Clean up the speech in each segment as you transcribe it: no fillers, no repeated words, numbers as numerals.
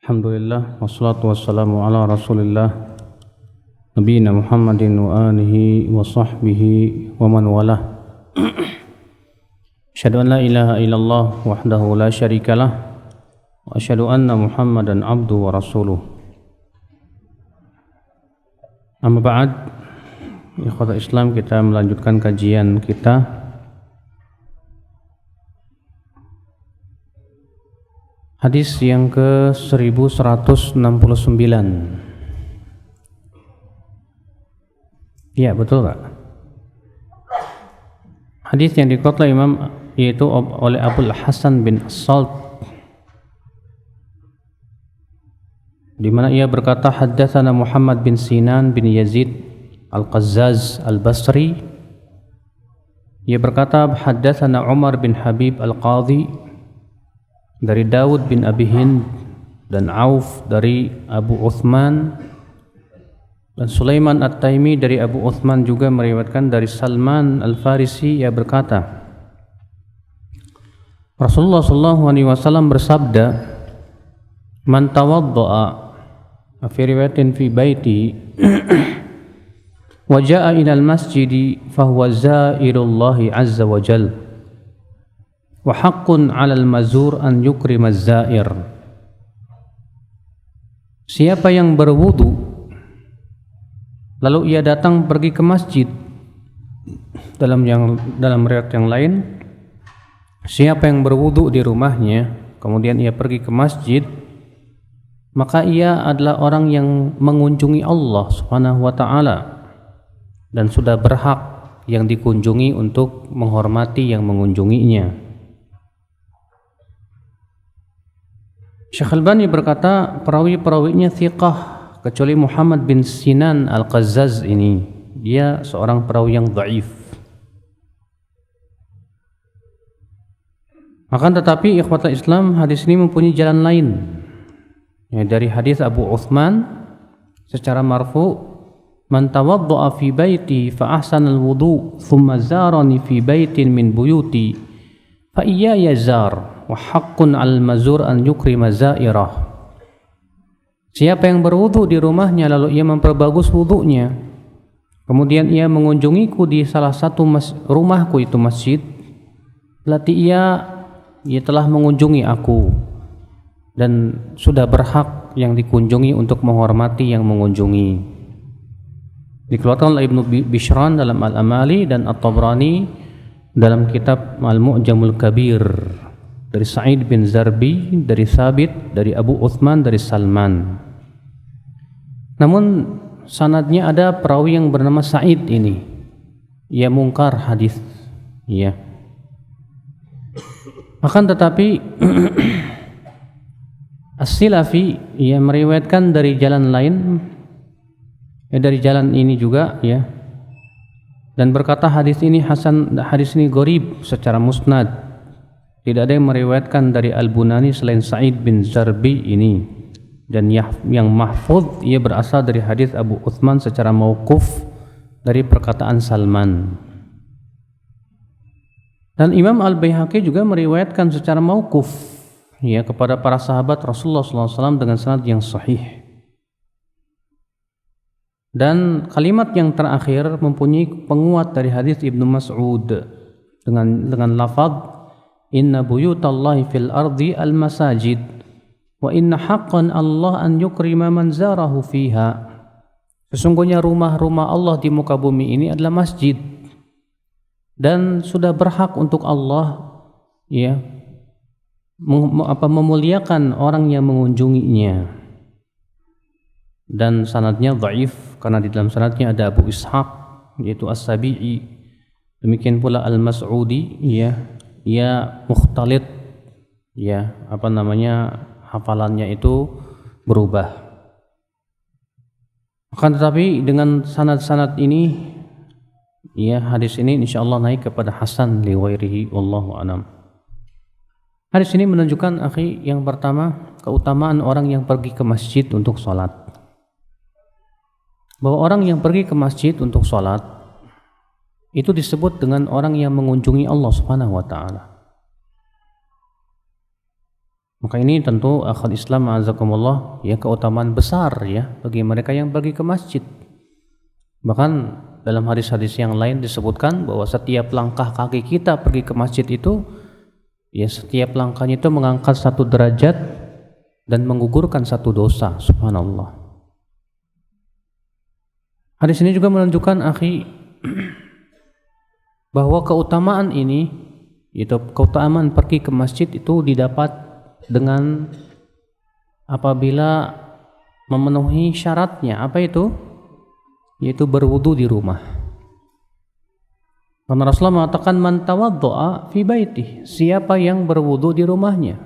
Alhamdulillah wassalatu wassalamu ala Rasulillah nabiyina Muhammadin wa alihi wa sahbihi wa man walah. Asyhadu an la ilaha illallah wahdahu la syarikalah wa asyhadu anna Muhammadan abduhu wa rasuluh. Amma ba'd, ikhwatal Islam, kita melanjutkan kajian kita hadis yang ke 1169. Ya, betul Pak. Hadis yang dikeluarkan Imam yaitu oleh Abul Hasan bin As-Salt, di mana ia berkata, haddatsana Muhammad bin Sinan bin Yazid Al-Qazzaz Al-Basri. Ia berkata, haddatsana Umar bin Habib Al-Qadhi dari Dawud bin Abi Hind, dan Auf dari Abu Uthman, dan Sulaiman At-Taimi dari Abu Uthman juga meriwayatkan dari Salman Al-Farisi. Ia berkata, Rasulullah SAW bersabda, man tawadda'a fi riwayatin fi baiti wa ja'a ilal masjidi fahuwa zairullahi azza wa jalla wa haqqun 'alal mazur an yukrimaz zair. Siapa yang berwudu lalu ia datang pergi ke masjid, dalam riwayat yang lain, siapa yang berwudu di rumahnya kemudian ia pergi ke masjid, maka ia adalah orang yang mengunjungi Allah Subhanahu wa taala dan sudah berhak yang dikunjungi untuk menghormati yang mengunjunginya. Syekh Albani berkata, perawi-perawinya thiqah kecuali Muhammad bin Sinan Al-Qazzaz ini, dia seorang perawi yang dhaif. Akan tetapi ikhwatul Islam, hadis ini mempunyai jalan lain, ya, dari hadis Abu Uthman secara marfu, man tawadda'a fi baiti fa ahsana al-wudu thumma zarani fi baitin min buyuti fa iyya yazar wa haqqun 'al mazur an yukrima zairah. Siapa yang berwudu di rumahnya lalu ia memperbagus wudunya, kemudian ia mengunjungiku di salah satu rumahku, itu masjid, berarti ia telah mengunjungi aku dan sudah berhak yang dikunjungi untuk menghormati yang mengunjungi. Dikeluarkan oleh Ibnu Bishran dalam Al-Amali dan At-Tabrani dalam kitab Al-Mu'jamul Kabir, dari Sa'id bin Zarbi, dari Thabit, dari Abu Uthman, dari Salman. Namun sanadnya ada perawi yang bernama Sa'id ini, ia mungkar hadis, ya. Akan tetapi As-Silafi ia meriwayatkan dari jalan lain, dari jalan ini juga, ya, dan berkata hadis ini hasan, hadis ini gharib secara musnad. Tidak ada yang meriwayatkan dari Al-Bunani selain Sa'id bin Zarbi ini, dan yang mahfuz ia berasal dari hadis Abu Uthman secara mauquf dari perkataan Salman. Dan Imam Al-Baihaqi juga meriwayatkan secara mauquf, ya, kepada para sahabat Rasulullah SAW dengan sanad yang sahih. Dan kalimat yang terakhir mempunyai penguat dari hadis Ibnu Mas'ud dengan lafaz inna buyutallahi fil ardi al masajid wa inna haqqan Allah an yukrima man zarahu fiha. Sesungguhnya rumah-rumah Allah di muka bumi ini adalah masjid, dan sudah berhak untuk Allah, ya, memuliakan orang yang mengunjunginya. Dan sanadnya dhaif karena di dalam sanadnya ada Abu Ishaq yaitu As-Sabi'i, demikian pula Al-Mas'udi, ya mukhtalit, ya, hafalannya itu berubah. Akan tetapi dengan sanad-sanad ini, ya, hadis ini insyaallah naik kepada hasan li ghairihi, wallahu a'lam. Hadis ini menunjukkan, akhi, yang pertama, keutamaan orang yang pergi ke masjid untuk sholat. Bahwa orang yang pergi ke masjid untuk sholat itu disebut dengan orang yang mengunjungi Allah Subhanahu wa taala. Maka ini tentu akhwat Islam azakumullah ya, keutamaan besar ya bagi mereka yang pergi ke masjid. Bahkan dalam hadis-hadis yang lain disebutkan bahwa setiap langkah kaki kita pergi ke masjid itu ya, setiap langkahnya itu mengangkat satu derajat dan menggugurkan satu dosa. Subhanallah. Hadis ini juga menunjukkan akhi bahwa keutamaan ini, yaitu keutamaan pergi ke masjid itu didapat dengan apabila memenuhi syaratnya. Apa itu? Yaitu berwudu di rumah. Karena Rasulullah mengatakan man tawaddo'a fi baitih, siapa yang berwudu di rumahnya.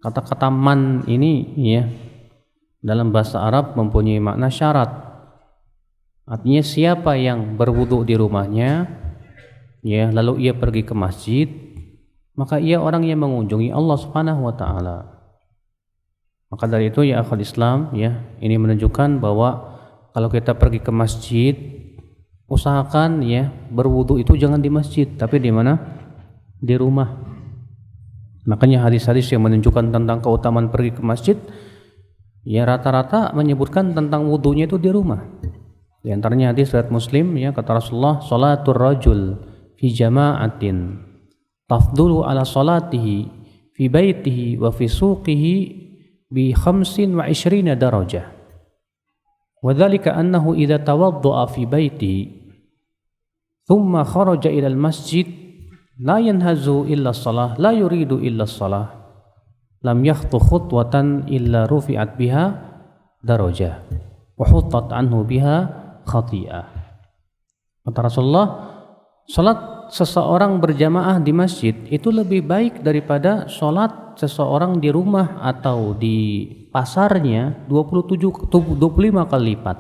Kata-kata man ini ya dalam bahasa Arab mempunyai makna syarat. Artinya siapa yang berwudu di rumahnya ya lalu ia pergi ke masjid, maka ia orang yang mengunjungi Allah Subhanahu wa taala. Maka dari itu ya akhwat Islam ya, ini menunjukkan bahwa kalau kita pergi ke masjid, usahakan ya berwudu itu jangan di masjid, tapi di mana? Di rumah. Makanya hadis-hadis yang menunjukkan tentang keutamaan pergi ke masjid ya rata-rata menyebutkan tentang wudunya itu di rumah. Di antaranya hadis riwayat Muslim ya, kata Rasulullah, salatul rajul fi jama'atin tafdulu ala salatihi fi baitihi wa fi suqihi bi 25 darajah. Wa dzalika annahu idza tawadda'a fi baitihi thumma kharaja ila al-masjid la yanhazu illa shalah la yuridu illa shalah lam yakhtu khutwatan illa rufi'at biha darajah wa huttat anhu biha khati'ah. Kata Rasulullah, salat seseorang berjamaah di masjid itu lebih baik daripada salat seseorang di rumah atau di pasarnya 25 kali lipat.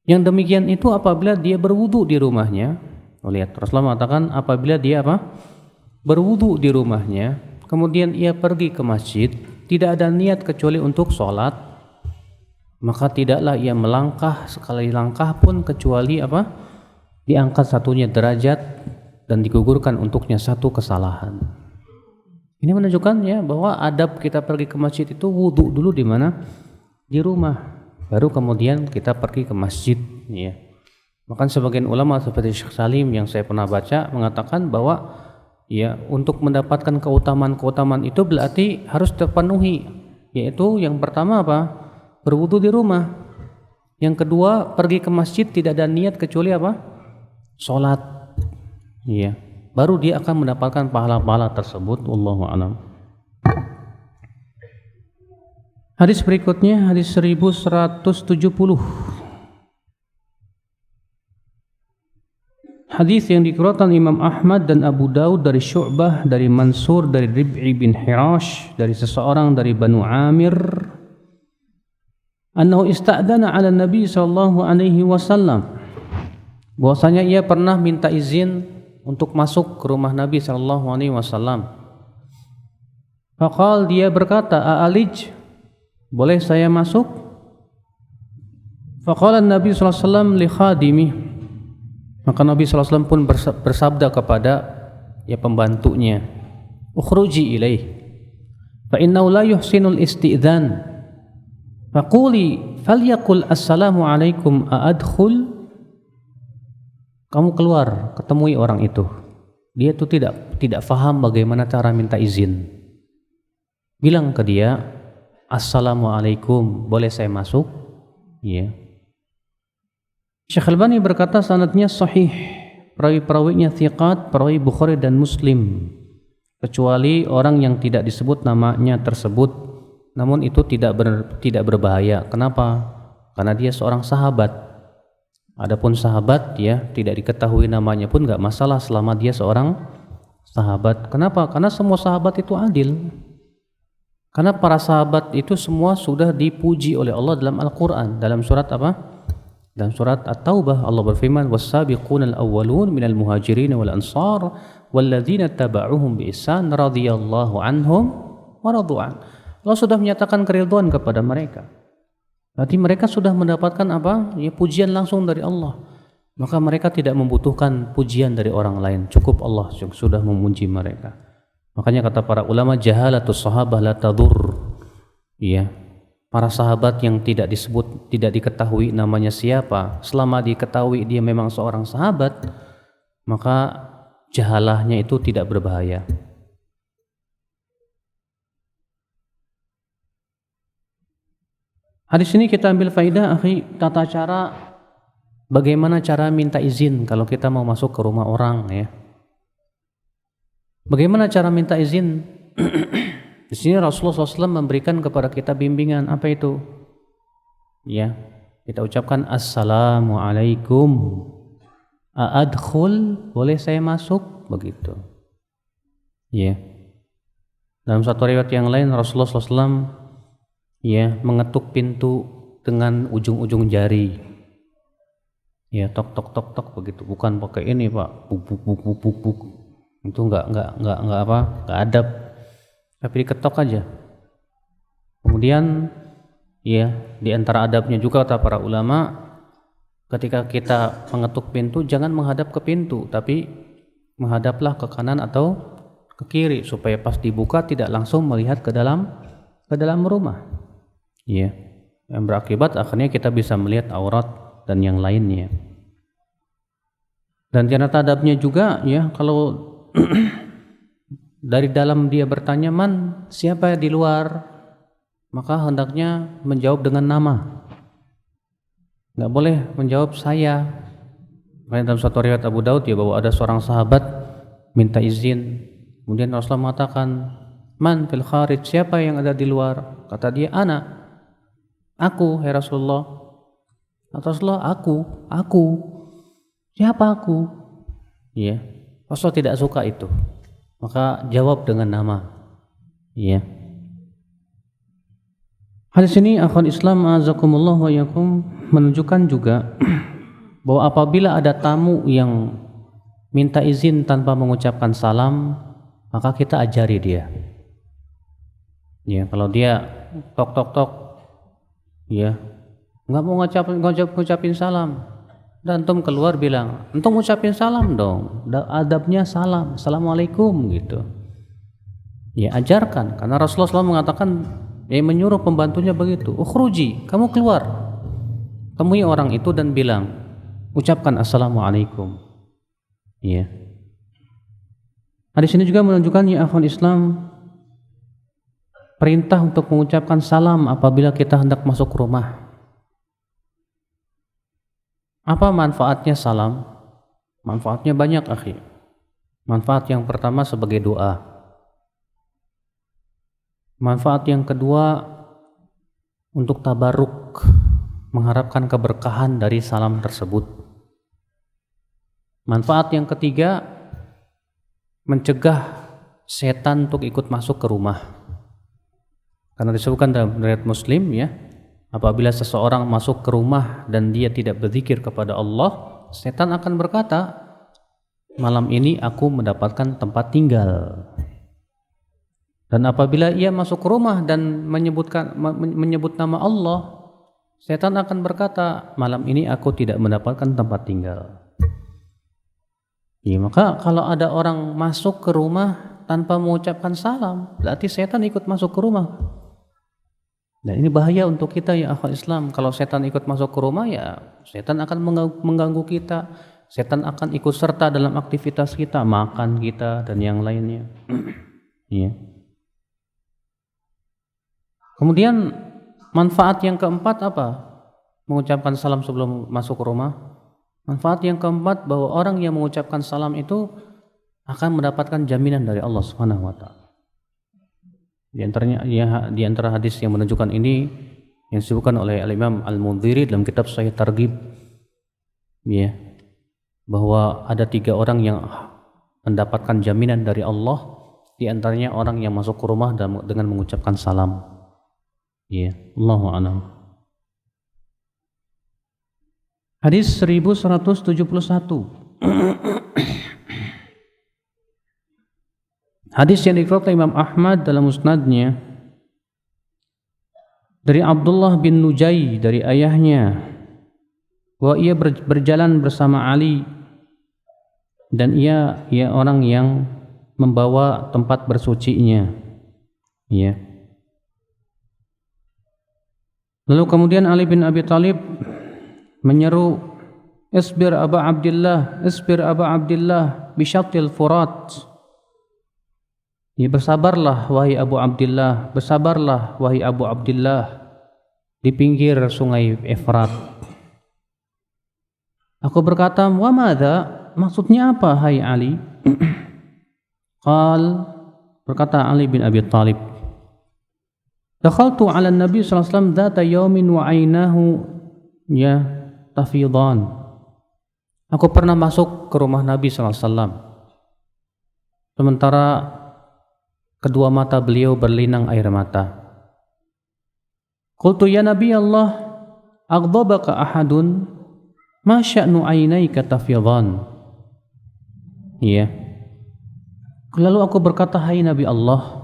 Yang demikian itu apabila dia berwudu di rumahnya. Lihat, Rasulullah mengatakan apabila dia berwudu di rumahnya, kemudian ia pergi ke masjid, tidak ada niat kecuali untuk salat, maka tidaklah ia melangkah sekali langkah pun kecuali diangkat satunya derajat dan digugurkan untuknya satu kesalahan. Ini menunjukkan ya bahwa adab kita pergi ke masjid itu wudu dulu di mana? Di rumah. Baru kemudian kita pergi ke masjid ya. Bahkan sebagian ulama seperti Syekh Salim yang saya pernah baca mengatakan bahwa ya untuk mendapatkan keutamaan-keutamaan itu berarti harus terpenuhi, yaitu yang pertama berwudu di rumah. Yang kedua, pergi ke masjid tidak ada niat kecuali salat. Iya. Baru dia akan mendapatkan pahala-pahala tersebut. Wallahu a'lam. Hadis berikutnya, hadis 1170. Hadis yang dikeluarkan Imam Ahmad dan Abu Daud dari Syu'bah, dari Mansur, dari Rib'i bin Hirash, dari seseorang dari Banu Amir, annahu ista'dana 'ala Nabi sallallahu alaihi wasallam, bahwasanya ia pernah minta izin untuk masuk ke rumah Nabi sallallahu alaihi wasallam. Faqal, dia berkata, "A'alij, boleh saya masuk?" Faqala Nabi sallallahu alaihi wasallam li khadimi, maka Nabi sallallahu alaihi wasallam pun bersabda kepada ya pembantunya, "Ukhruji ilaih, fa innahu la yuhsinul isti'dzan." Faquli falyaqul assalamu alaikum a'adkhul. Kamu keluar, ketemui orang itu. Dia itu tidak faham bagaimana cara minta izin. Bilang ke dia, assalamu alaikum, boleh saya masuk? Ya. Syekh Albani berkata sanadnya sahih, perawi-perawinya thiqat, perawi Bukhari dan Muslim, kecuali orang yang tidak disebut namanya tersebut. Namun itu tidak berbahaya. Kenapa? Karena dia seorang sahabat. Adapun sahabat ya tidak diketahui namanya pun nggak masalah selama dia seorang sahabat. Kenapa? Karena semua sahabat itu adil. Karena para sahabat itu semua sudah dipuji oleh Allah dalam Al-Quran. Dalam surat Dalam surat At-Taubah Allah berfirman, "Was-sabiqunal awwalun minal muhajirin wal ansar walladzina taba'uhum bi ihsan radhiyallahu anhum wa radu an." Allah sudah menyatakan keridhaan kepada mereka. Berarti mereka sudah mendapatkan ya pujian langsung dari Allah. Maka mereka tidak membutuhkan pujian dari orang lain. Cukup Allah yang sudah memuji mereka. Makanya kata para ulama, jahalatus sahabah la tadur. Iya, para sahabat yang tidak diketahui namanya siapa, selama diketahui dia memang seorang sahabat, maka jahalahnya itu tidak berbahaya. Hadis ini kita ambil faidah, akhi, tata cara bagaimana cara minta izin kalau kita mau masuk ke rumah orang, ya. Bagaimana cara minta izin? Di sini Rasulullah SAW memberikan kepada kita bimbingan. Apa itu? Ya, kita ucapkan Assalamualaikum. Adkhul, boleh saya masuk? Begitu. Ya. Dalam satu riwayat yang lain Rasulullah SAW ya mengetuk pintu dengan ujung-ujung jari. Ya, tok tok tok tok begitu. Bukan pakai ini, Pak. Buk buk buk buk buk buk. Itu enggak adab. Tapi diketok aja. Kemudian ya, di antara adabnya juga kata para ulama, ketika kita mengetuk pintu jangan menghadap ke pintu, tapi menghadaplah ke kanan atau ke kiri supaya pas dibuka tidak langsung melihat ke dalam rumah. Ya, yang berakibat akhirnya kita bisa melihat aurat dan yang lainnya. Dan ternyata adabnya juga ya, kalau dari dalam dia bertanya man, siapa di luar, maka hendaknya menjawab dengan nama. Nggak boleh menjawab saya. Dalam suatu riwayat Abu Daud ya, bahwa ada seorang sahabat minta izin, kemudian Rasulullah mengatakan man fil kharij, siapa yang ada di luar? Kata dia, ana, aku, ya Rasulullah. Kata Rasulullah, aku. Siapa aku? Ya, Rasulullah tidak suka itu. Maka jawab dengan nama. Ya. Hadis ini akhwan Islam azakumullah wa yakum menunjukkan juga bahwa apabila ada tamu yang minta izin tanpa mengucapkan salam, maka kita ajari dia. Ya, kalau dia tok tok tok, ya, nggak mau ngucapin salam, dan antum keluar bilang, antum ngucapin salam dong, adabnya salam, assalamualaikum gitu. Ya, ajarkan, karena Rasulullah SAW mengatakan, menyuruh pembantunya begitu, ukhruji, kamu keluar, temui orang itu dan bilang, ucapkan assalamualaikum. Ya. Hadis ini juga menunjukkan ya akhwan Islam, perintah untuk mengucapkan salam apabila kita hendak masuk rumah. Apa manfaatnya salam? Manfaatnya banyak, akhi. Manfaat yang pertama sebagai doa. Manfaat yang kedua untuk tabarruk, mengharapkan keberkahan dari salam tersebut. Manfaat yang ketiga, mencegah setan untuk ikut masuk ke rumah. Karena disebutkan dalam riwayat Muslim ya, apabila seseorang masuk ke rumah dan dia tidak berzikir kepada Allah, setan akan berkata, malam ini aku mendapatkan tempat tinggal. Dan apabila ia masuk ke rumah dan menyebut nama Allah, setan akan berkata, malam ini aku tidak mendapatkan tempat tinggal. Ya, maka kalau ada orang masuk ke rumah tanpa mengucapkan salam, berarti setan ikut masuk ke rumah. Dan ini bahaya untuk kita ya akhwat Islam. Kalau setan ikut masuk ke rumah, ya setan akan mengganggu kita. Setan akan ikut serta dalam aktivitas kita, makan kita dan yang lainnya. Ya. Kemudian manfaat yang keempat apa? Mengucapkan salam sebelum masuk ke rumah. Manfaat yang keempat bahwa orang yang mengucapkan salam itu akan mendapatkan jaminan dari Allah Subhanahu wa taala. Di antara hadis yang menunjukkan ini yang disebutkan oleh Al-Imam Al-Mundhiri dalam kitab Sahih Targhib, ya, bahwa ada 3 orang yang mendapatkan jaminan dari Allah, di antaranya orang yang masuk ke rumah dengan mengucapkan salam. Ya, Allahu a'lam. Hadis 1171. Hadis yang dikeluarkan Imam Ahmad dalam musnadnya dari Abdullah bin Nujay dari ayahnya, bahwa ia berjalan bersama Ali dan ia orang yang membawa tempat bersucinya. Ya. Lalu kemudian Ali bin Abi Thalib menyeru, "Isbir Aba Abdillah, isbir Aba Abdillah bisyatil Furat." Ya, bersabarlah wahai Abu Abdillah, bersabarlah wahai Abu Abdillah di pinggir sungai Efrat. Aku berkata, "Wa madza? Maksudnya apa hai Ali?" Berkata Ali bin Abi Thalib, "Dakhaltu 'ala Nabi sallallahu alaihi wasallam dzata yaumin wa 'ainahu ya tafidan." Aku pernah masuk ke rumah Nabi sallallahu alaihi wasallam. Sementara kedua mata beliau berlinang air mata. Qultu ya Nabi Allah, aghdabaka ahadun? Ma sya'nu 'ainaika tafidan? Ya. Lalu aku berkata, "Hai Nabi Allah,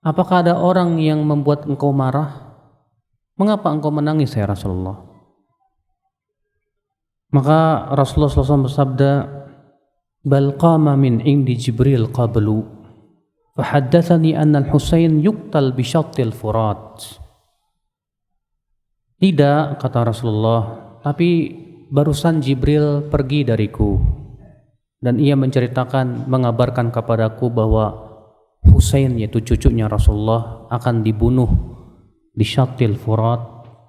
apakah ada orang yang membuat engkau marah? Mengapa engkau menangis ya Rasulullah?" Maka Rasulullah SAW bersabda, "Bal qama min indi Jibril qablu fahaddatsani anna al-Husain yuqtal bi syattil Furat." Tidak, kata Rasulullah, tapi barusan Jibril pergi dariku dan ia menceritakan, mengabarkan kepadaku bahwa Husain, yaitu cucunya Rasulullah, akan dibunuh di Syattil Furat,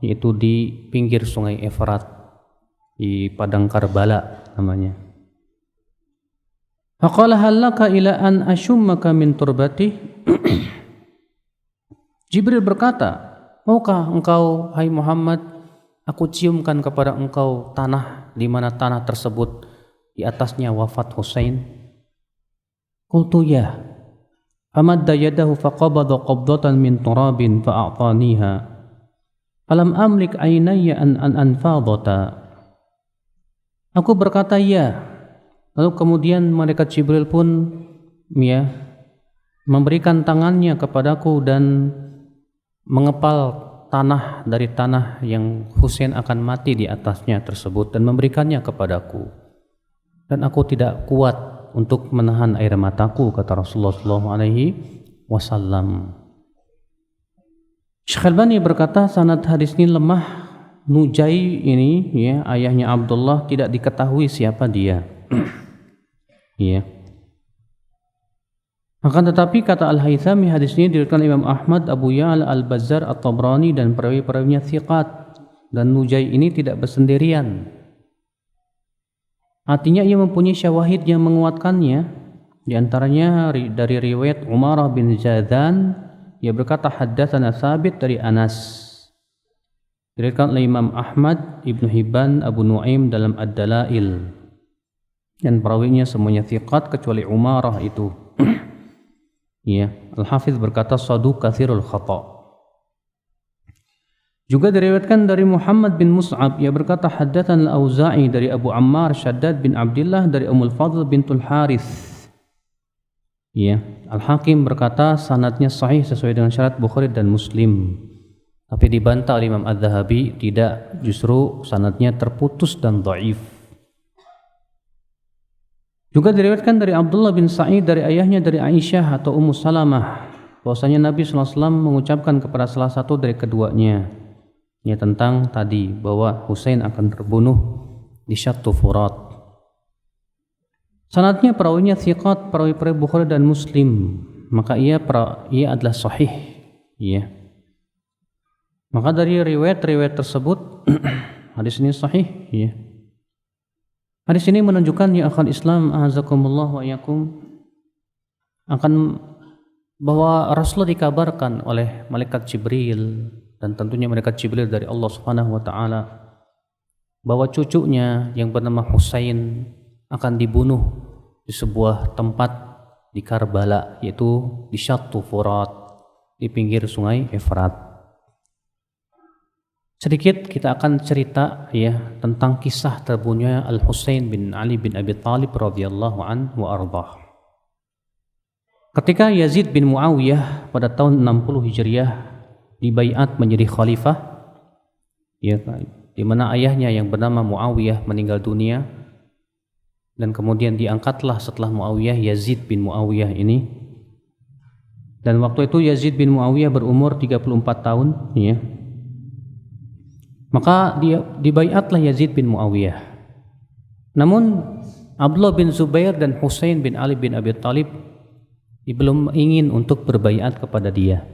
yaitu di pinggir sungai Efrat di padang Karbala namanya. Faqala hal laka ila an ashummaka min turbatih? Jibril berkata, "Maukah engkau, hai Muhammad, aku ciumkan kepada engkau tanah di mana tanah tersebut di atasnya wafat Husain?" Qultu ya. Famadda yadahu faqabada qabdatan min turabin fa'a'taniha. Falam amlik aynayya an anfadata. Aku berkata ya. Lalu kemudian malaikat Jibril pun memberikan tangannya kepadaku dan mengepal tanah dari tanah yang Husain akan mati di atasnya tersebut dan memberikannya kepadaku. Dan aku tidak kuat untuk menahan air mataku, kata Rasulullah SAW. Syekh Albani berkata sanad hadis ini lemah. Nujai ini ayahnya Abdullah tidak diketahui siapa dia. Akan tetapi kata Al-Haythami, hadis ini diriwayatkan Imam Ahmad, Abu Ya'la, Al-Bazzar, At-Tabrani dan perawi-perawinya thiqat, dan Nujai ini tidak bersendirian. Artinya ia mempunyai syawahid yang menguatkannya. Di antaranya dari riwayat Umarah bin Zadan, ia berkata haddatsana Tsabit dari Anas. Diriwayatkan oleh Imam Ahmad, Ibnu Hibban, Abu Nuaim dalam Ad-Dalail. Dan perawinya semuanya thiqat kecuali Umarah itu. Al-Hafiz berkata saduq katsirul khata'. Juga diriwayatkan dari Muhammad bin Mus'ab, ia berkata haddatsan Al-Auza'i dari Abu Ammar Shaddad bin Abdullah dari Ummul Fadl bintul Harith. Al-Hakim berkata sanadnya sahih sesuai dengan syarat Bukhari dan Muslim. Tapi dibantah oleh Imam Az-Zahabi, tidak, justru sanadnya terputus dan dhaif. Juga diriwayatkan dari Abdullah bin Sa'id dari ayahnya dari Aisyah atau Ummu Salamah bahwasanya Nabi SAW mengucapkan kepada salah satu dari keduanya tentang tadi bahwa Husain akan terbunuh di Syattu Furat. Sanadnya perawinya thiqat, perawi Bukhari dan Muslim, maka ia adalah sahih. Maka dari riwayat-riwayat tersebut hadis ini sahih. Hadis ini menunjukkan ya akhal Islam azakumullah wa yakum akan bahwa Rasulullah dikabarkan oleh malaikat Jibril, dan tentunya malaikat Jibril dari Allah Subhanahu wa taala, bahwa cucunya yang bernama Husain akan dibunuh di sebuah tempat di Karbala, yaitu di Syattu Furat di pinggir sungai Efrat. Sedikit kita akan cerita tentang kisah terbunuhnya Al-Husain bin Ali bin Abi Thalib radhiyallahu anhu wa ardhah. Ketika Yazid bin Muawiyah pada tahun 60 Hijriah dibaiat menjadi khalifah, di mana ayahnya yang bernama Muawiyah meninggal dunia, dan kemudian diangkatlah setelah Muawiyah Yazid bin Muawiyah ini. Dan waktu itu Yazid bin Muawiyah berumur 34 tahun, ya. Maka dia dibaiatlah Yazid bin Muawiyah. Namun Abdullah bin Zubair dan Husain bin Ali bin Abi Thalib belum ingin untuk berbaiat kepada dia.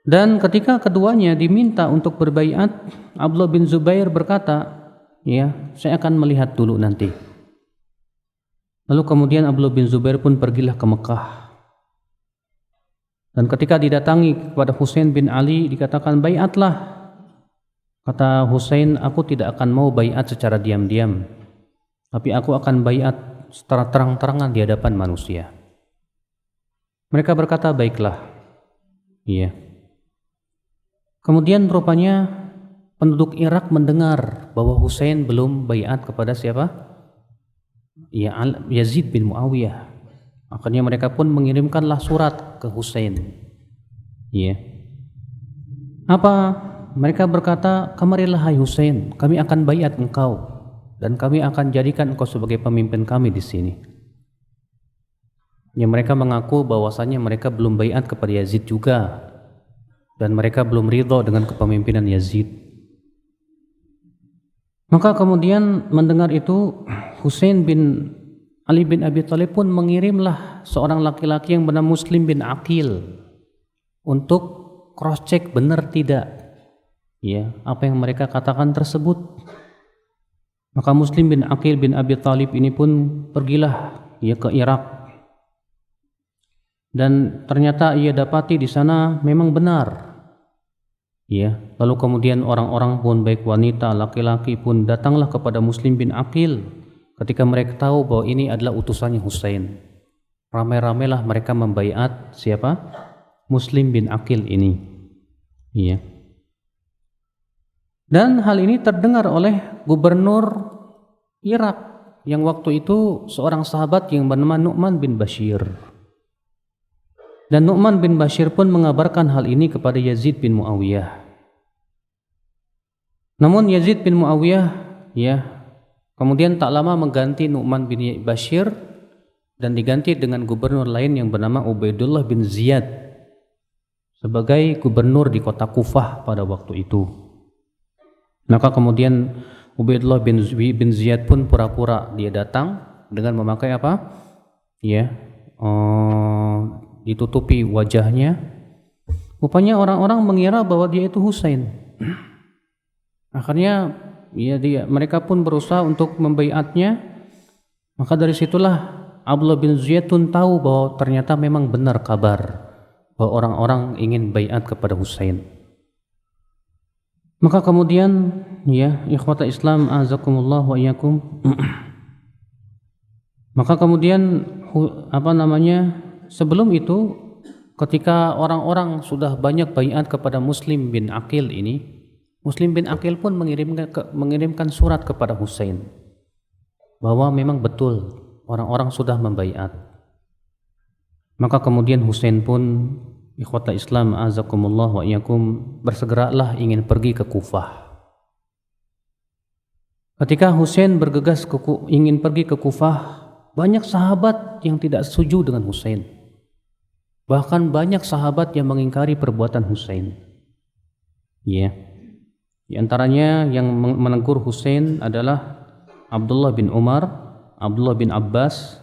Dan ketika keduanya diminta untuk berbaiat, Abdullah bin Zubair berkata, ya, saya akan melihat dulu nanti. Lalu kemudian Abdullah bin Zubair pun pergilah ke Mekah. Dan ketika didatangi kepada Husain bin Ali, dikatakan baiatlah. Kata Husain, aku tidak akan mau baiat secara diam-diam, tapi aku akan baiat secara terang-terangan di hadapan manusia. Mereka berkata, baiklah. Iya. Kemudian rupanya penduduk Irak mendengar bahwa Husain belum baiat kepada siapa? Ya, Yazid bin Muawiyah. Akhirnya mereka pun mengirimkanlah surat ke Husain. Iya. Apa? Mereka berkata, kemarilah hai Husain, kami akan baiat engkau dan kami akan jadikan engkau sebagai pemimpin kami di sini. Ya, mereka mengaku bahwasanya mereka belum baiat kepada Yazid juga dan mereka belum ridho dengan kepemimpinan Yazid. Maka kemudian mendengar itu, Husain bin Ali bin Abi Thalib pun mengirimlah seorang laki-laki yang bernama Muslim bin Aqil untuk cross check benar tidak, ya, apa yang mereka katakan tersebut. Maka Muslim bin Aqil bin Abi Thalib ini pun pergilah, ya, ke Irak. Dan ternyata ia dapati di sana memang benar. Ya, lalu kemudian orang-orang pun baik wanita, laki-laki pun datanglah kepada Muslim bin Aqil ketika mereka tahu bahwa ini adalah utusannya Husain. Ramai-ramailah mereka membaiat siapa? Muslim bin Aqil ini. Iya. Dan hal ini terdengar oleh gubernur Irak yang waktu itu seorang sahabat yang bernama Nu'man bin Bashir. Dan Nu'man bin Bashir pun mengabarkan hal ini kepada Yazid bin Muawiyah. Namun Yazid bin Muawiyah, ya, kemudian tak lama mengganti Nu'man bin Bashir dan diganti dengan gubernur lain yang bernama Ubaidullah bin Ziyad sebagai gubernur di kota Kufah pada waktu itu. Maka kemudian Ubaidullah bin Ziyad pun pura-pura dia datang dengan memakai apa? Ya, ditutupi wajahnya. Rupanya orang-orang mengira bahwa dia itu Husain. Akhirnya ya mereka pun berusaha untuk membaiatnya. Maka dari situlah Abdullah bin Ziyad pun tahu bahwa ternyata memang benar kabar bahwa orang-orang ingin baiat kepada Husain. Maka kemudian, ya, ikhwata Islam azakumullah wa iyyakum. Maka kemudian sebelum itu, ketika orang-orang sudah banyak baiat kepada Muslim bin Aqil ini, Muslim bin Aqil pun mengirimkan surat kepada Husain bahwa memang betul orang-orang sudah membaiat. Maka kemudian Husain pun, ikhwata Islam azakumullah wa iyyakum, bersegeralah ingin pergi ke Kufah. Ketika Husain bergegas ingin pergi ke Kufah, banyak sahabat yang tidak setuju dengan Husain. Bahkan banyak sahabat yang mengingkari perbuatan Husain. Ya. Di antaranya yang menegur Husain adalah Abdullah bin Umar, Abdullah bin Abbas,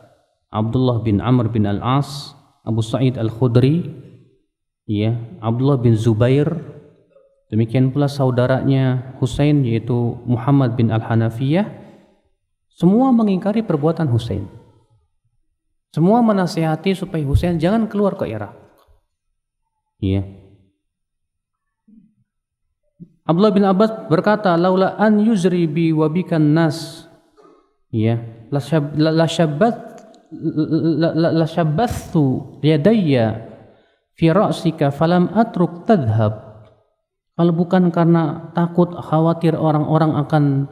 Abdullah bin Amr bin Al-As, Abu Sa'id Al-Khudri, ya, Abdullah bin Zubair. Demikian pula saudaranya Husain yaitu Muhammad bin Al-Hanafiyah. Semua mengingkari perbuatan Husain. Semua menasihati supaya Husain jangan keluar ke Irak. Ya. Abdullah bin Abbas berkata, laula an yuzri bi wa bikan nas, ya, la shabbathu yadayya fi ra'sika falam atruk tadhhab. Kalau bukan karena takut khawatir orang-orang akan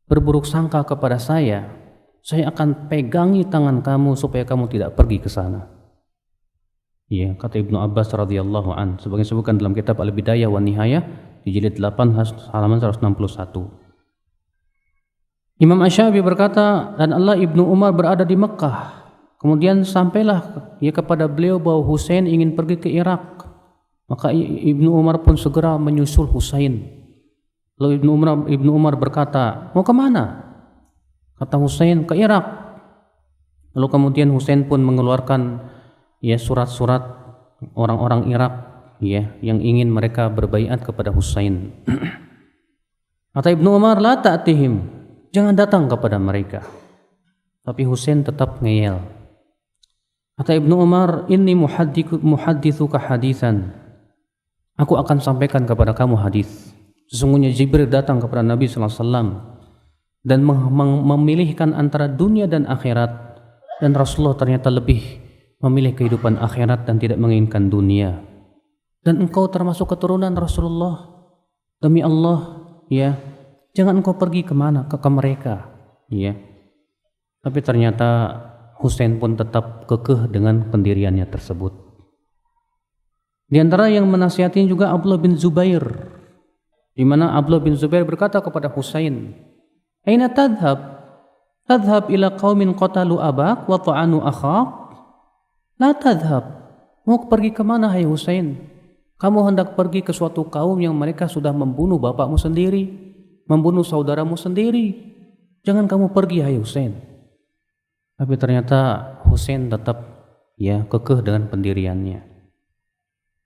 berburuk sangka kepada saya akan pegangi tangan kamu supaya kamu tidak pergi ke sana. Ya, kata Ibnu Abbas radhiyallahu an, sebagai disebutkan dalam kitab Al-Bidayah wa Nihayah di jilid 8 halaman 161. Imam Asy-Syafi'i berkata, dan Allah Ibnu Umar berada di Mekah. Kemudian sampailah kepada beliau bahwa Husain ingin pergi ke Irak. Maka Ibnu Umar pun segera menyusul Husain. Lalu Ibnu Umar berkata, mau kemana? Kata Husain, ke Irak. Lalu kemudian Husain pun mengeluarkan surat-surat orang-orang Irak yang ingin mereka berbaiat kepada Husain. Kata Ibnu Umar, la ta'tihim, jangan datang kepada mereka. Tapi Husain tetap ngeyel. Kata Ibnu Umar, inni muhaddithuka hadithan, aku akan sampaikan kepada kamu hadis. Sesungguhnya Jibril datang kepada Nabi SAW dan memilihkan antara dunia dan akhirat, dan Rasulullah ternyata lebih memilih kehidupan akhirat dan tidak menginginkan dunia. Dan engkau termasuk keturunan Rasulullah. Demi Allah, jangan engkau pergi kemana ke mereka. Tapi ternyata Husain pun tetap kekeh dengan pendiriannya tersebut. Di antara yang menasihati juga Abdullah bin Zubair, di mana Abdullah bin Zubair berkata kepada Husain, aina tadhhab? Tadhhab ila qaumin qatalu abak wa ta'anu akhak? La tadhhab. Mau pergi kemana hai Husain? Kamu hendak pergi ke suatu kaum yang mereka sudah membunuh bapakmu sendiri, membunuh saudaramu sendiri. Jangan kamu pergi hai Husain. Tapi ternyata Husain tetap kekeh dengan pendiriannya.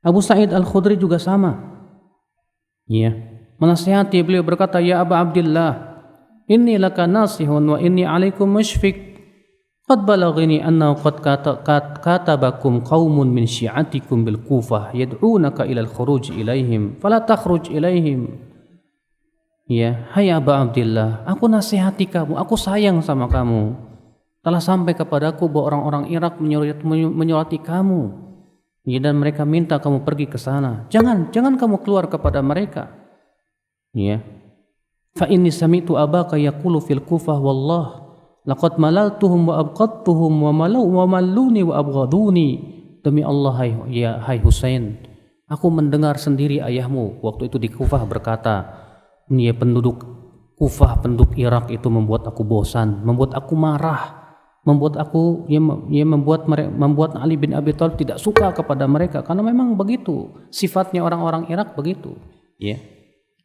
Abu Sa'id Al-Khudri juga sama. Menasihati beliau berkata, ya Aba Abdillah, inni laka nasihun wa inni alaikum musyfiq. Qad balaghani annahu qad katabakum qaumun min syi'atikum bil Kufah yad'unaka ila al-khuruj ilaihim fala takhruj ilaihim. Hai Aba Abdillah, aku nasihati kamu, aku sayang sama kamu. Telah sampai kepadaku bahwa orang-orang Irak menyurati kamu, dan mereka minta kamu pergi ke sana. Jangan kamu keluar kepada mereka. Fa inni sami'tu abaka yaqulu fil Kufah wallah laqad malaltuhum wa abqadtuhum wa malluni wa abghaduni. Demi Allah hai Husain, aku mendengar sendiri ayahmu waktu itu di Kufah berkata, penduduk Kufah, penduduk Irak itu membuat aku bosan, membuat aku marah, membuat aku membuat Ali bin Abi Thalib tidak suka kepada mereka, karena memang begitu sifatnya orang-orang Irak begitu.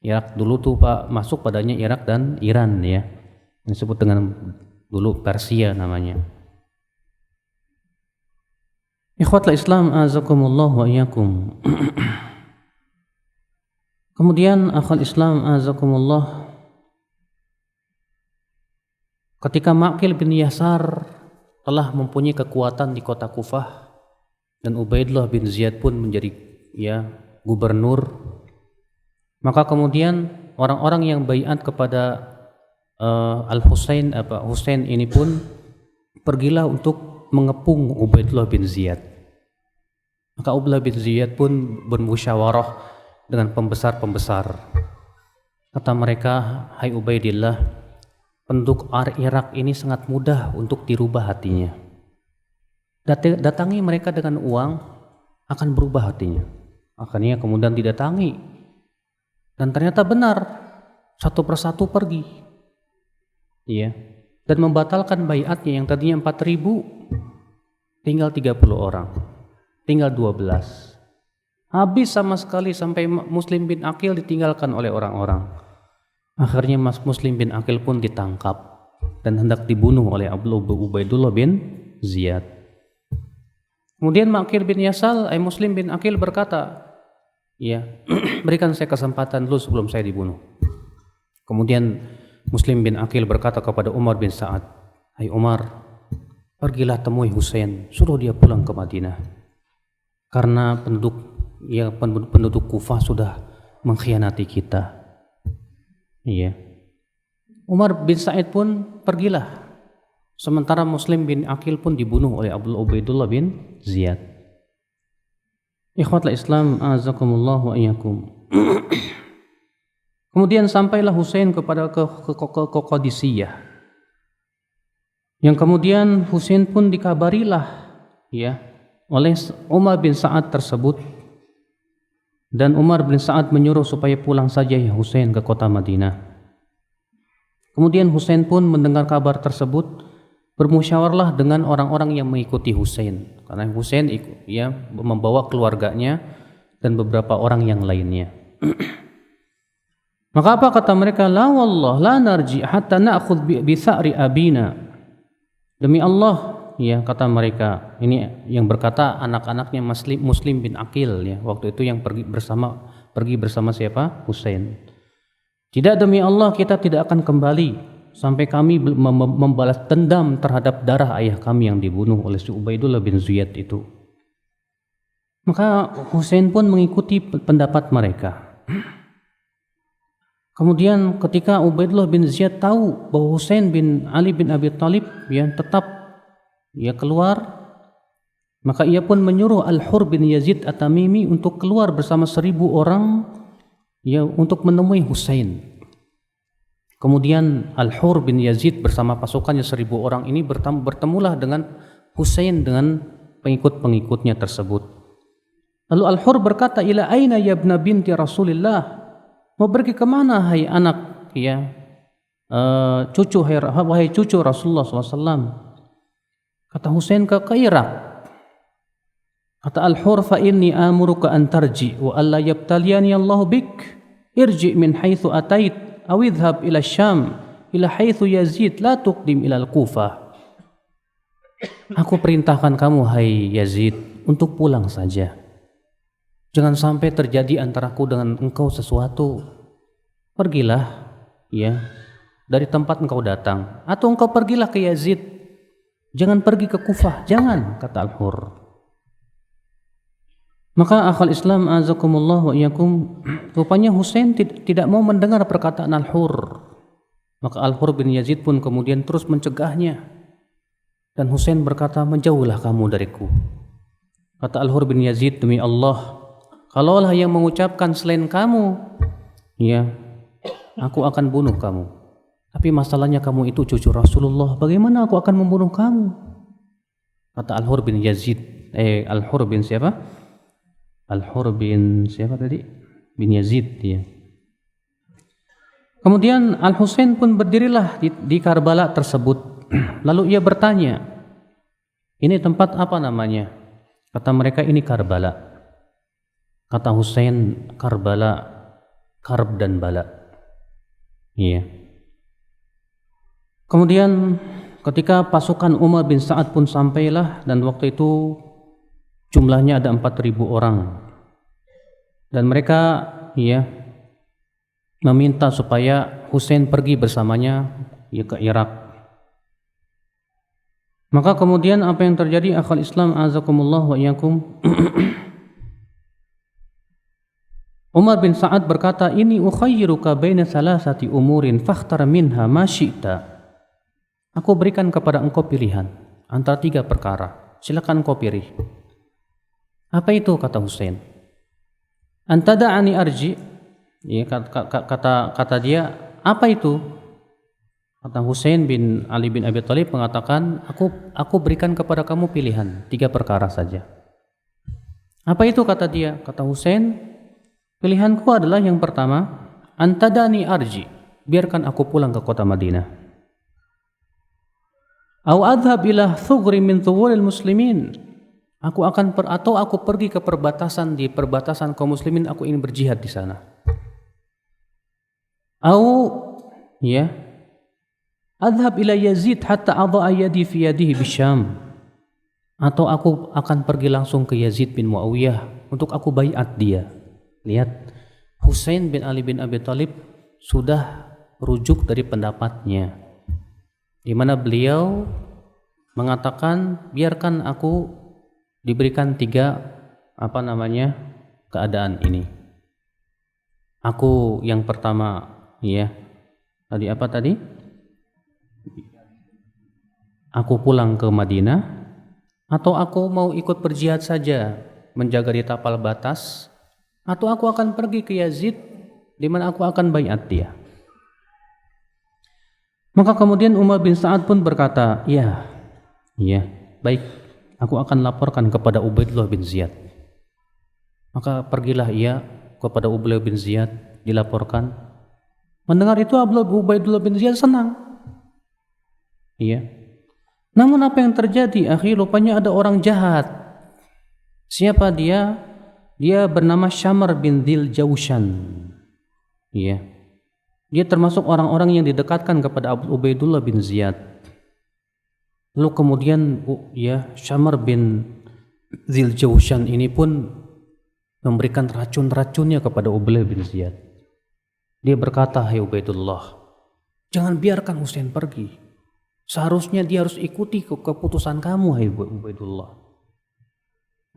Irak dulu tuh Pak masuk padanya Irak dan Iran disebut dengan dulu Persia namanya. Ikhwatul Islam azakumullah wa iyyakum. Kemudian akhwat Islam azakumullah, ketika Ma'qil bin Yasar telah mempunyai kekuatan di kota Kufah dan Ubaidullah bin Ziyad pun menjadi gubernur, maka kemudian orang-orang yang baiat kepada Husain ini pun pergilah untuk mengepung Ubaidullah bin Ziyad. Maka Ubaidullah bin Ziyad pun bermusyawarah dengan pembesar-pembesar. Kata mereka, hai Ubaidillah, penduduk Irak ini sangat mudah untuk dirubah hatinya. Datangi mereka dengan uang, akan berubah hatinya. Akhirnya kemudian didatangi, dan ternyata benar, satu persatu pergi. Dan membatalkan baiatnya yang tadinya 4.000 tinggal 30 orang, tinggal 12. Habis sama sekali sampai Muslim bin Aqil ditinggalkan oleh orang-orang. Akhirnya Muslim bin Aqil pun ditangkap dan hendak dibunuh oleh Ubaidullah bin Ziyad. Kemudian Ma'qil bin Yasar, Muslim bin Aqil berkata, berikan saya kesempatan dulu sebelum saya dibunuh. Kemudian Muslim bin Aqil berkata kepada Umar bin Sa'ad, hai Umar, pergilah temui Husain, suruh dia pulang ke Madinah, karena penduduk Kufah sudah mengkhianati kita. Umar bin Sa'id pun pergilah, sementara Muslim bin Aqil pun dibunuh oleh Ubaidullah bin Ziyad. Ikhwatul Islam azakumullah wa iyyakum. Kemudian sampailah Husain kepada ke Qadisiyah, yang kemudian Husain pun dikabarilah oleh Umar bin Sa'ad tersebut, dan Umar bin Sa'ad menyuruh supaya pulang saja Husain ke kota Madinah. Kemudian Husain pun mendengar kabar tersebut, bermusyawarah dengan orang-orang yang mengikuti Husain, karena Husain membawa keluarganya dan beberapa orang yang lainnya. Maka apa kata mereka? La wallah la narji hatta na'khudh bi sa'ri abina. Demi Allah, kata mereka. Ini yang berkata anak-anaknya Muslim bin Aqil, waktu itu yang pergi bersama siapa? Husain. Tidak, demi Allah kita tidak akan kembali sampai kami membalas dendam terhadap darah ayah kami yang dibunuh oleh si Ubaidullah bin Ziyad itu. Maka Husain pun mengikuti pendapat mereka. Kemudian ketika Ubaidullah bin Ziyad tahu bahwa Husain bin Ali bin Abi Thalib tetap keluar, maka ia pun menyuruh Al-Hur bin Yazid At-Tamimi untuk keluar bersama 1.000 orang untuk menemui Husain. Kemudian Al-Hur bin Yazid bersama pasukannya 1.000 orang ini bertemulah dengan Husain dengan pengikut-pengikutnya tersebut. Lalu Al-Hur berkata, ila aina ya ibna binti Rasulillah? Mau pergi kemana hai anak wahai cucu Rasulullah SAW? Kata Husain, ke Irak. Kata Al-Hur, fa inni amuruka an tarji wa alla yabtaliyani Allah bik, irji min haitsu atait aw idhhab ila Syam ila haitsu Yazid la tuqdim ila al-Kufah. Aku perintahkan kamu hai Yazid untuk pulang saja. Jangan sampai terjadi antaraku dengan engkau sesuatu. Pergilah dari tempat engkau datang, atau engkau pergilah ke Yazid. Jangan pergi ke Kufah, jangan, kata Al-Hur. Maka akhal Islam azakumullah wa iyyakum, rupanya Husain tidak mau mendengar perkataan Al-Hur. Maka Al-Hur bin Yazid pun kemudian terus mencegahnya. Dan Husain berkata, menjauhlah kamu dariku. Kata Al-Hur bin Yazid, demi Allah, kalaulah yang mengucapkan selain kamu, aku akan bunuh kamu. Tapi masalahnya kamu itu cucu Rasulullah, bagaimana aku akan membunuh kamu? Kata Al-Hur bin Yazid, Al-Hur bin siapa? Al-Hur bin siapa tadi? Bin Yazid, Kemudian Al-Husain pun berdirilah di Karbala tersebut. Lalu ia bertanya, ini tempat apa namanya? Kata mereka, ini Karbala. Kata Husain, Karbala, Karb dan Bala. Kemudian ketika pasukan Umar bin Sa'ad pun sampailah, dan waktu itu jumlahnya ada 4.000 orang. Dan mereka meminta supaya Husain pergi bersamanya ke Irak. Maka kemudian apa yang terjadi akhal Islam azakumullah wa iyyakum? Umar bin Sa'ad berkata, ini ukhayyiruka baina salasati umurin fakhtar minha ma syi'ta. Aku berikan kepada engkau pilihan antara 3 perkara. Silakan engkau pilih. Apa itu? Kata Husain. Antada'ani arji. Kata dia, apa itu? Kata Husain bin Ali bin Abi Thalib mengatakan, aku berikan kepada kamu pilihan 3 perkara saja. Apa itu? Kata dia. Kata Husain, pilihanku adalah yang pertama, antadani arji, biarkan aku pulang ke kota Madinah. Au adhab ila thugri min thughuril muslimin. Aku pergi ke perbatasan, di perbatasan kaum muslimin, aku ingin berjihad di sana. Au adhab ila Yazid hatta adha'a yadi fi yadihi bisyam. Atau aku akan pergi langsung ke Yazid bin Muawiyah untuk aku baiat dia. Lihat, Husain bin Ali bin Abi Thalib sudah rujuk dari pendapatnya, di mana beliau mengatakan, biarkan aku diberikan 3 keadaan ini. Aku yang pertama, aku pulang ke Madinah, atau aku mau ikut berjihad saja, menjaga di tapal batas, atau aku akan pergi ke Yazid, di mana aku akan baiat dia. Maka kemudian Umar bin Sa'ad pun berkata, baik, aku akan laporkan kepada Ubaidullah bin Ziyad. Maka pergilah ia kepada Ubaidullah bin Ziyad, dilaporkan. Mendengar itu Abu Ubaidullah bin Ziyad senang. Iya. Namun apa yang terjadi? Rupanya ada orang jahat. Siapa dia? Dia bernama Syamr bin Dzil Jaushan. Iya. Dia termasuk orang-orang yang didekatkan kepada Abu Ubaidullah bin Ziyad. Lalu kemudian Syamr bin Dzil Jaushan ini pun memberikan racun-racunnya kepada Ubaidullah bin Ziyad. Dia berkata, "Hai Ubaidullah, jangan biarkan Husain pergi. Seharusnya dia harus ikuti keputusan kamu, hai Ubaidullah."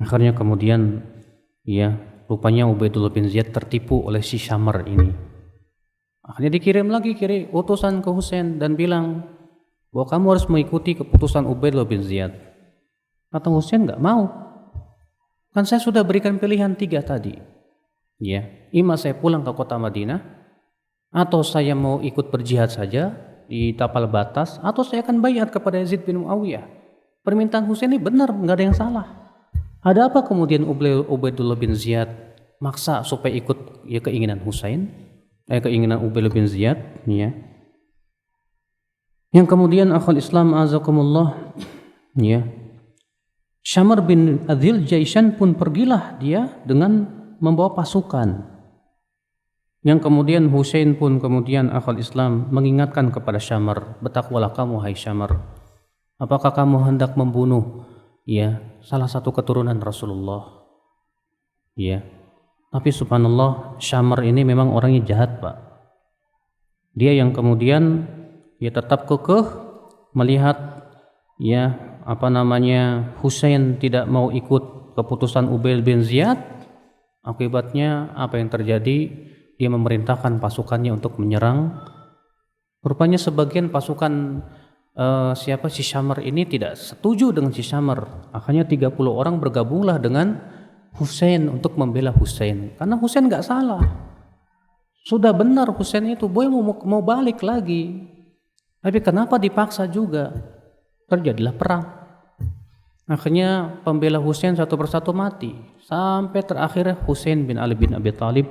Akhirnya kemudian rupanya Ubaidullah bin Ziyad tertipu oleh si Syamr ini. Akhirnya dikirim lagi utusan ke Husain dan bilang bahwa kamu harus mengikuti keputusan Ubaidullah bin Ziyad. Kata Husain, nggak mau. Kan saya sudah berikan pilihan 3 tadi. Ima saya pulang ke kota Madinah, atau saya mau ikut berjihad saja di tapal batas, atau saya akan bayat kepada Yazid bin Muawiyah. Permintaan Husain ini benar, nggak ada yang salah. Ada apa kemudian Ubaidullah bin Ziyad maksa supaya ikut keinginan Husain, keinginan Ubaidullah bin Ziyad, Yang kemudian akhul Islam azakumullah, Syamr bin Dzil Jaushan pun pergilah dia dengan membawa pasukan. Yang kemudian Husain pun kemudian akhul Islam mengingatkan kepada Syamr, "Bertakwalah kamu, hai Syamr. Apakah kamu hendak membunuh salah satu keturunan Rasulullah?" Tapi subhanallah, Syamr ini memang orangnya jahat, Pak. Dia yang kemudian tetap kekeh melihat Husain tidak mau ikut keputusan Ubaid bin Ziyad. Akibatnya apa yang terjadi? Dia memerintahkan pasukannya untuk menyerang. Rupanya sebagian pasukan si Syamr ini tidak setuju dengan si Syamr. Akhirnya 30 orang bergabunglah dengan Husain untuk membela Husain. Karena Husain nggak salah. Sudah benar Husain itu, mau balik lagi. Tapi kenapa dipaksa juga? Terjadilah perang. Akhirnya pembela Husain satu persatu mati. Sampai terakhir Husain bin Ali bin Abi Thalib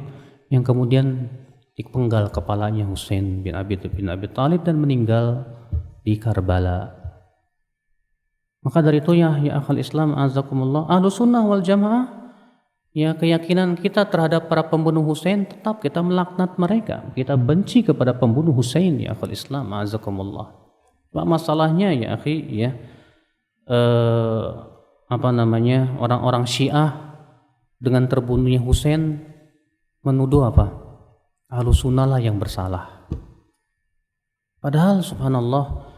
yang kemudian dipenggal kepalanya Husain bin Abi Thalib dan meninggal di Karbala. Maka dari itu ya akhul Islam azakumullah, Ahlus Sunnah wal Jamaah, keyakinan kita terhadap para pembunuh Husain tetap kita melaknat mereka, kita benci kepada pembunuh Husain ya akhul Islam azakumullah. Masalahnya orang-orang Syiah dengan terbunuhnya Husain menuduh Ahlus Sunnah lah yang bersalah. Padahal subhanallah,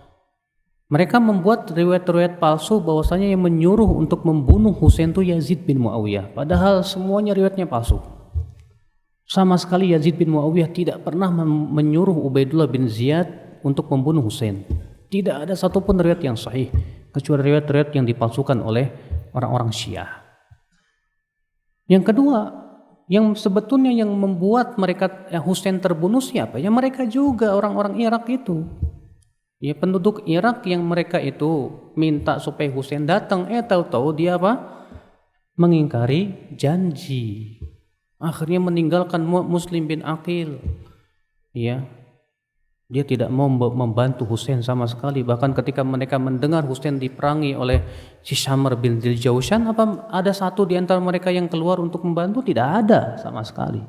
mereka membuat riwayat-riwayat palsu bahwasanya yang menyuruh untuk membunuh Husain itu Yazid bin Muawiyah. Padahal semuanya riwayatnya palsu. Sama sekali Yazid bin Muawiyah tidak pernah menyuruh Ubaidullah bin Ziyad untuk membunuh Husain. Tidak ada satupun riwayat yang sahih kecuali riwayat-riwayat yang dipalsukan oleh orang-orang Syiah. Yang kedua, yang sebetulnya yang membuat mereka Husain terbunuh siapa? Ya mereka juga orang-orang Irak itu. Penduduk Irak yang mereka itu minta supaya Husain datang. Tahu-tahu dia mengingkari janji. Akhirnya meninggalkan Muslim bin Aqil. Dia tidak mau membantu Husain sama sekali. Bahkan ketika mereka mendengar Husain diperangi oleh si Syamr bin Dzil Jaushan, apa ada satu di antara mereka yang keluar untuk membantu? Tidak ada sama sekali.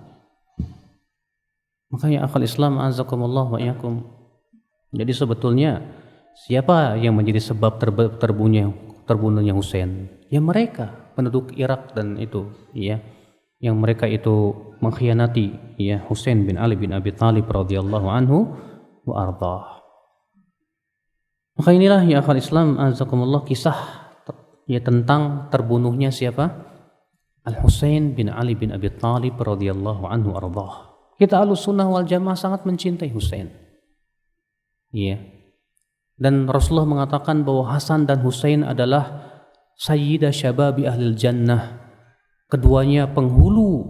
Makanya akhul Islam azakumullah wa iyyakum. Jadi sebetulnya siapa yang menjadi sebab terbunuhnya Husain? Ya mereka, penduduk Irak dan itu, yang mereka itu mengkhianati Husain bin Ali bin Abi Thalib radhiyallahu anhu wa ardah. Maka inilah ya akhul Islam azakumullah kisah tentang terbunuhnya siapa? Al-Husain bin Ali bin Abi Thalib radhiyallahu anhu ardah. Kita Ahlus Sunnah wal Jamaah sangat mencintai Husain. Dan Rasulullah mengatakan bahwa Hasan dan Husain adalah sayyidah syababi ahlil jannah. Keduanya penghulu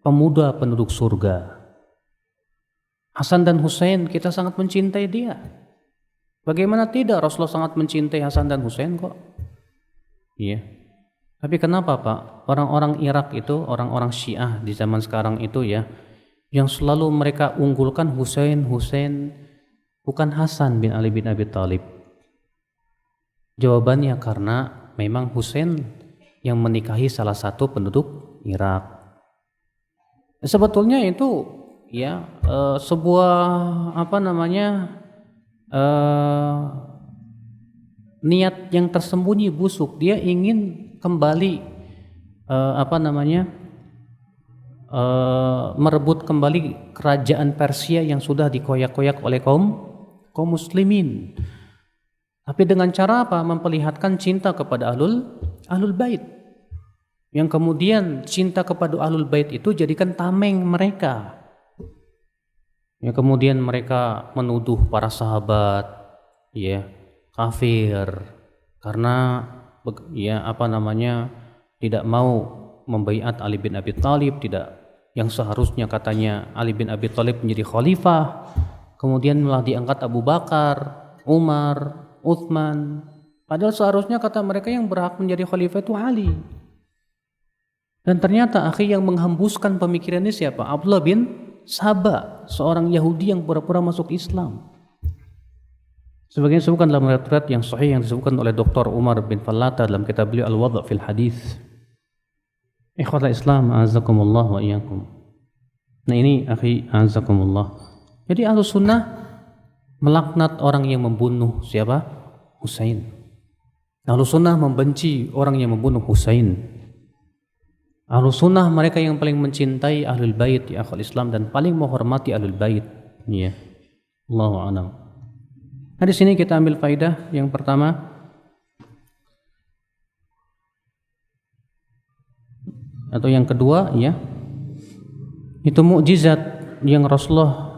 pemuda penduduk surga. Hasan dan Husain kita sangat mencintai dia. Bagaimana tidak, Rasulullah sangat mencintai Hasan dan Husain kok. Tapi kenapa Pak? Orang-orang Irak itu, orang-orang Syiah di zaman sekarang itu yang selalu mereka unggulkan Husain, bukan Hasan bin Ali bin Abi Thalib? Jawabannya karena memang Husain yang menikahi salah satu penduduk Irak. Sebetulnya itu ya sebuah niat yang tersembunyi busuk. Dia ingin kembali merebut kembali kerajaan Persia yang sudah dikoyak-koyak oleh kaum muslimin. Tapi dengan cara apa? Memperlihatkan cinta kepada ahlul bait. Yang kemudian cinta kepada ahlul bait itu jadikan tameng mereka. Yang kemudian mereka menuduh para sahabat kafir karena tidak mau membaiat Ali bin Abi Thalib, yang seharusnya katanya Ali bin Abi Thalib menjadi khalifah, kemudian malah diangkat Abu Bakar, Umar, Utsman, padahal seharusnya kata mereka yang berhak menjadi khalifah itu Ali. Dan ternyata yang menghembuskan pemikiran ini siapa? Abdullah bin Saba, seorang Yahudi yang pura-pura masuk Islam. Sebagian disebutkan dalam riwayat yang sahih yang disebutkan oleh Dr. Umar bin Fallata dalam kitab beliau Al-Wadh' fil Hadits. Ikhwatal Islam, a'azakumullah wa iyyakum. Nah ini a'azakumullah. Jadi Ahlus Sunnah melaknat orang yang membunuh siapa? Husain. Ahlus Sunnah membenci orang yang membunuh Husain. Ahlus Sunnah mereka yang paling mencintai Ahlul Bait ya akhul Islam dan paling menghormati Ahlul Bait. Ya. Allahu a'lam. Nah di sini kita ambil faidah yang pertama, atau yang kedua itu mukjizat yang Allah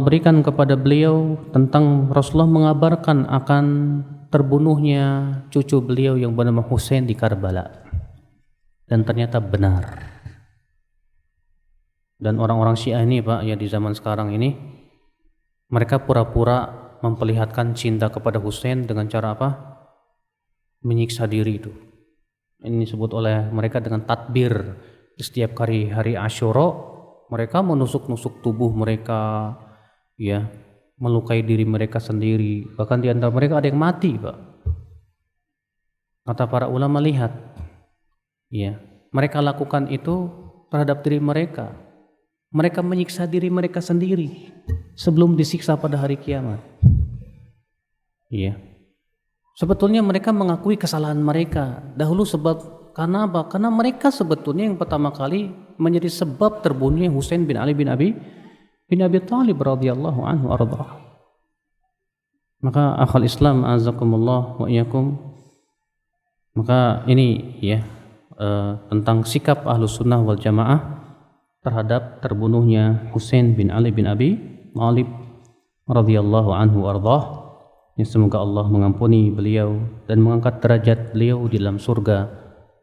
berikan kepada beliau tentang Rasulullah mengabarkan akan terbunuhnya cucu beliau yang bernama Husain di Karbala, dan ternyata benar. Dan orang-orang Syiah ini Pak di zaman sekarang ini mereka pura-pura memperlihatkan cinta kepada Husain dengan cara apa? Menyiksa diri itu. Ini disebut oleh mereka dengan tadbir. Setiap hari Asyura mereka menusuk-nusuk tubuh mereka, melukai diri mereka sendiri. Bahkan di antara mereka ada yang mati, Pak. Kata para ulama, lihat, mereka lakukan itu terhadap diri mereka. Mereka menyiksa diri mereka sendiri sebelum disiksa pada hari kiamat. Sebetulnya mereka mengakui kesalahan mereka dahulu. Sebab karena apa? Karena mereka sebetulnya yang pertama kali menjadi sebab terbunuhnya Husain bin Ali bin Abi Thalib radhiyallahu anhu arda. Maka akhul Islam azakumullah wa iyyakum. Maka ini tentang sikap Ahlus Sunnah wal Jamaah terhadap terbunuhnya Husain bin Ali bin Abi Thalib radhiyallahu anhu arda. Semoga Allah mengampuni beliau dan mengangkat derajat beliau di dalam surga,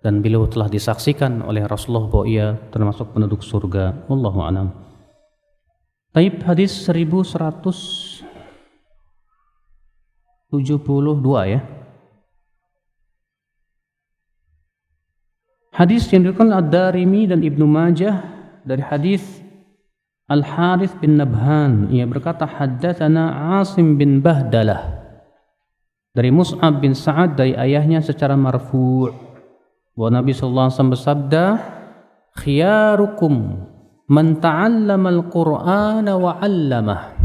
dan beliau telah disaksikan oleh Rasulullah bahwa ia termasuk penduduk surga. Wallahu a'lam. Taib hadis 1172 ya. Hadis yang diriwayatkan Ad-Darimi dan Ibnu Majah dari hadis Al-Harits bin Nabhan, ia berkata haddatsana Asim bin Bahdalah dari Mus'ab bin Sa'ad dari ayahnya secara marfu', bahwa Nabi sallallahu alaihi wasallam bersabda, khiyarukum man ta'allama al-Qur'ana wa 'allamah.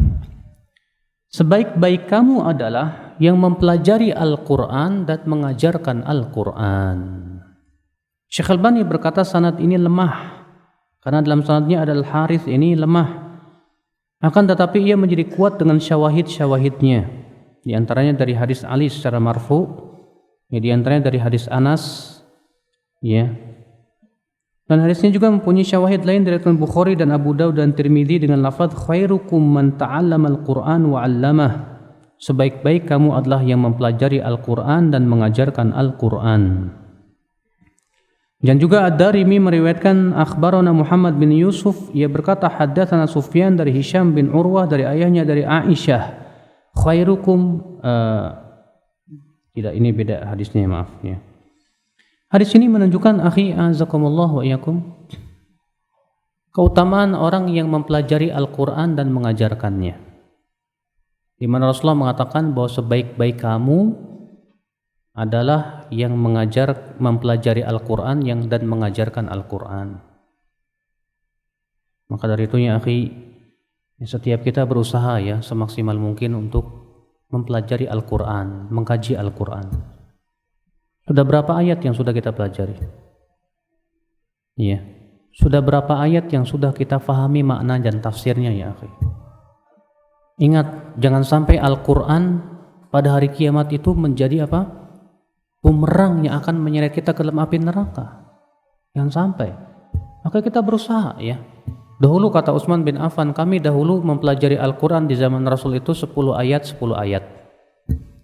Sebaik-baik kamu adalah yang mempelajari Al-Qur'an dan mengajarkan Al-Qur'an. Syekh Albani berkata sanad ini lemah karena dalam sanadnya ada Al-Harits ini lemah. Akan tetapi ia menjadi kuat dengan syawahid-syawahidnya. Di antaranya dari hadis Ali secara marfu, di antaranya dari hadis Anas, Dan hadisnya juga mempunyai syawahid lain dari Bukhari dan Abu Daud dan Tirmidzi dengan lafaz khairukum man ta'allama al-Qur'an wa 'allamah. Sebaik-baik kamu adalah yang mempelajari Al-Qur'an dan mengajarkan Al-Qur'an. Dan juga Ad-Darimi meriwayatkan akhbarana Muhammad bin Yusuf, ia berkata haddatsana Sufyan dari Hisham bin Urwah dari ayahnya dari Aisyah. Khairukum tidak, ini beda hadisnya, maaf ya. Hadis ini menunjukkan akhi azakumullah wa iyyakum, keutamaan orang yang mempelajari Al-Quran dan mengajarkannya, di mana Rasulullah mengatakan bahwa sebaik-baik kamu adalah yang mempelajari Al-Quran dan mengajarkan Al-Quran. Maka dari itu ya akhi, setiap kita berusaha ya semaksimal mungkin untuk mempelajari Al-Quran, mengkaji Al-Quran. Sudah berapa ayat yang sudah kita pelajari? Iya. Sudah berapa ayat yang sudah kita fahami makna dan tafsirnya ya akhi? Ingat, jangan sampai Al-Quran pada hari kiamat itu menjadi apa? Bumerang yang akan menyeret kita ke dalam api neraka. Jangan sampai. Maka kita berusaha ya. Dahulu kata Utsman bin Affan, kami dahulu mempelajari Al-Quran di zaman Rasul itu 10 ayat.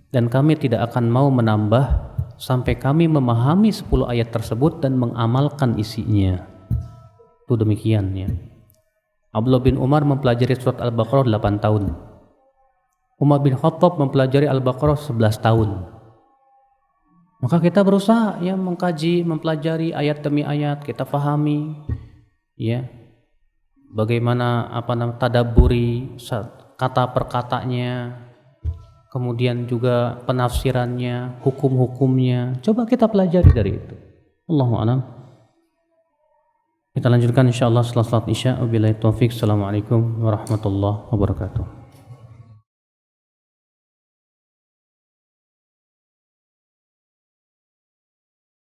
Dan kami tidak akan mau menambah sampai kami memahami 10 ayat tersebut dan mengamalkan isinya. Itu demikian ya. Abdullah bin Umar mempelajari surat Al-Baqarah 8 tahun. Umar bin Khattab mempelajari Al-Baqarah 11 tahun. Maka kita berusaha ya mengkaji, mempelajari ayat demi ayat, kita fahami ya. Bagaimana tadabburi kata per katanya, kemudian juga penafsirannya, hukum-hukumnya. Coba kita pelajari dari itu. Allahu a'lam. Kita lanjutkan insyaallah setelah salat Isya. Wabillahi taufik. Assalamualaikum warahmatullahi wabarakatuh.